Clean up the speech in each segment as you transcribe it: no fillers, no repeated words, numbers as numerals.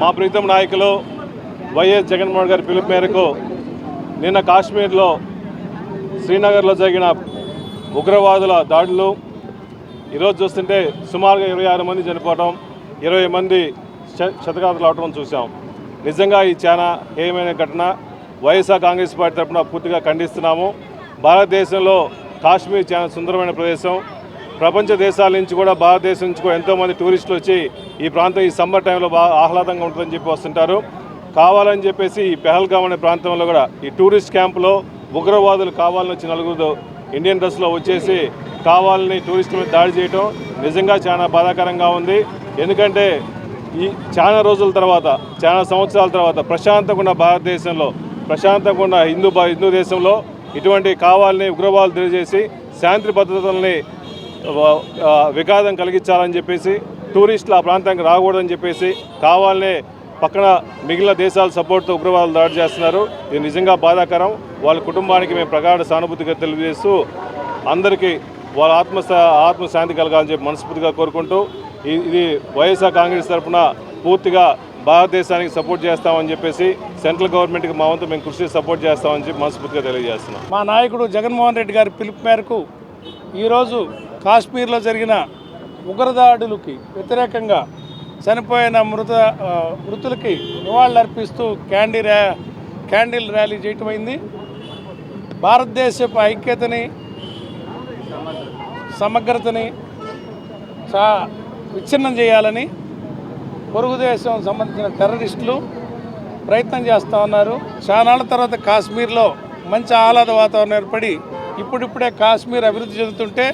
మా ప్రీతం నాయకులు వైఎస్ జగన్మోహన్ గారి పిలుపు మేరకు నిన్న కాశ్మీర్లో శ్రీనగర్లో జరిగిన ఉగ్రవాదుల దాడులు ఈరోజు చూస్తుంటే సుమారుగా 26 మంది చనిపోవడం, 20 మంది క్షతగాత్రులు అవడం చూసాం. నిజంగా ఈ చాలా హేయమైన ఘటన. వైఎస్ఆర్ కాంగ్రెస్ పార్టీ తరఫున పూర్తిగా ఖండిస్తున్నాము. భారతదేశంలో కాశ్మీర్ చాలా సుందరమైన ప్రదేశం. ప్రపంచ దేశాల నుంచి కూడా భారతదేశం నుంచి కూడా ఎంతోమంది టూరిస్టులు వచ్చి ఈ ప్రాంతం ఈ సమ్మర్ టైంలో బాగా ఆహ్లాదంగా ఉంటుందని చెప్పి వస్తుంటారు. కావాలని చెప్పేసి ఈ పెహల్గాం అనే ప్రాంతంలో కూడా ఈ టూరిస్ట్ క్యాంపులో ఉగ్రవాదులు కావాలని వచ్చి నలుగురు ఇండియన్ డ్రెస్లో వచ్చేసి కావాలని టూరిస్టుల మీద దాడి చేయడం నిజంగా చాలా బాధాకరంగా ఉంది. ఎందుకంటే ఈ చాలా రోజుల తర్వాత, చాలా సంవత్సరాల తర్వాత ప్రశాంతంగా ఉన్న భారతదేశంలో, ప్రశాంతంగా ఉన్న హిందూ దేశంలో ఇటువంటి కావాలని ఉగ్రవాదులు తెలియజేసి శాంతి భద్రతల్ని విఘాతం కలిగించాలని చెప్పేసి టూరిస్టులు ఆ ప్రాంతానికి రాకూడదని చెప్పేసి కావాలనే పక్కన మిగిలిన దేశాల సపోర్ట్తో ఉగ్రవాదులు దాడి చేస్తున్నారు. ఇది నిజంగా బాధాకరం. వాళ్ళ కుటుంబానికి మేము ప్రగాఢ సానుభూతిగా తెలియజేస్తూ అందరికీ వాళ్ళ ఆత్మశాంతి కలగాలని చెప్పి మనస్ఫూర్తిగా కోరుకుంటూ ఇది వైఎస్ఆర్ కాంగ్రెస్ తరఫున పూర్తిగా భారతదేశానికి సపోర్ట్ చేస్తామని చెప్పేసి సెంట్రల్ గవర్నమెంట్కి మా వంతు మేము కృషి సపోర్ట్ చేస్తామని చెప్పి మనస్ఫూర్తిగా తెలియజేస్తున్నాం. మా నాయకుడు జగన్మోహన్ రెడ్డి గారి పిలుపు మేరకు ఈరోజు కాశ్మీర్లో జరిగిన ఉగ్రదాడులకి వ్యతిరేకంగా చనిపోయిన మృతులకి నివాళులర్పిస్తూ క్యాండిల్ ర్యాలీ చేయటమైంది. భారతదేశపు ఐక్యతని, సమగ్రతని విచ్ఛిన్నం చేయాలని పొరుగు దేశం సంబంధించిన టెర్రరిస్టులు ప్రయత్నం చేస్తూ ఉన్నారు. చాలాళ్ళ తర్వాత కాశ్మీర్లో మంచి ఆహ్లాద వాతావరణం ఏర్పడి ఇప్పుడిప్పుడే కాశ్మీర్ అభివృద్ధి చెందుతుంటే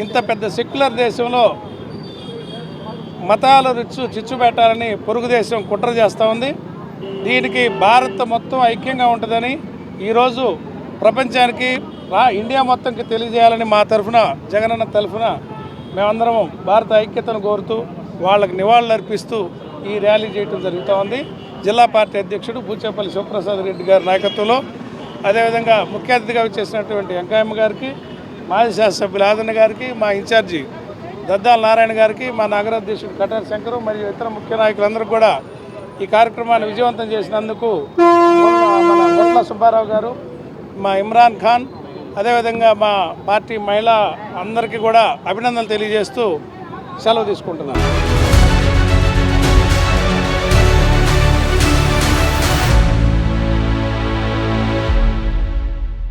ఇంత పెద్ద సెక్యులర్ దేశంలో మతాలు చిచ్చు పెట్టాలని పొరుగు దేశం కుట్ర చేస్తూ ఉంది. దీనికి భారత్ మొత్తం ఐక్యంగా ఉంటుందని ఈరోజు ప్రపంచానికి ఇండియా మొత్తంకి తెలియజేయాలని మా తరఫున, జగనన్న తరఫున మేమందరం భారత ఐక్యతను కోరుతూ వాళ్ళకి నివాళులు అర్పిస్తూ ఈ ర్యాలీ చేయడం జరుగుతూ ఉంది. జిల్లా పార్టీ అధ్యక్షుడు బూచేపల్లి శివప్రసాద్ రెడ్డి గారి నాయకత్వంలో, అదేవిధంగా ముఖ్య అతిథిగా వచ్చేసినటువంటి వెంకయ్యమ్మ గారికి, మాజీ శాసనసభ్యులు ఆదన్న గారికి, మా ఇన్ఛార్జి దద్దాల నారాయణ గారికి, మా నగరాధ్యక్షుడు కటారి శంకరు మరియు ఇతర ముఖ్య నాయకులందరూ కూడా ఈ కార్యక్రమాన్ని విజయవంతం చేసినందుకు మన గొట్ల సుబ్బారావు గారు, మా ఇమ్రాన్ ఖాన్, అదేవిధంగా మా పార్టీ మహిళ అందరికీ కూడా అభినందనలు తెలియజేస్తూ సెలవు తీసుకుంటున్నాను.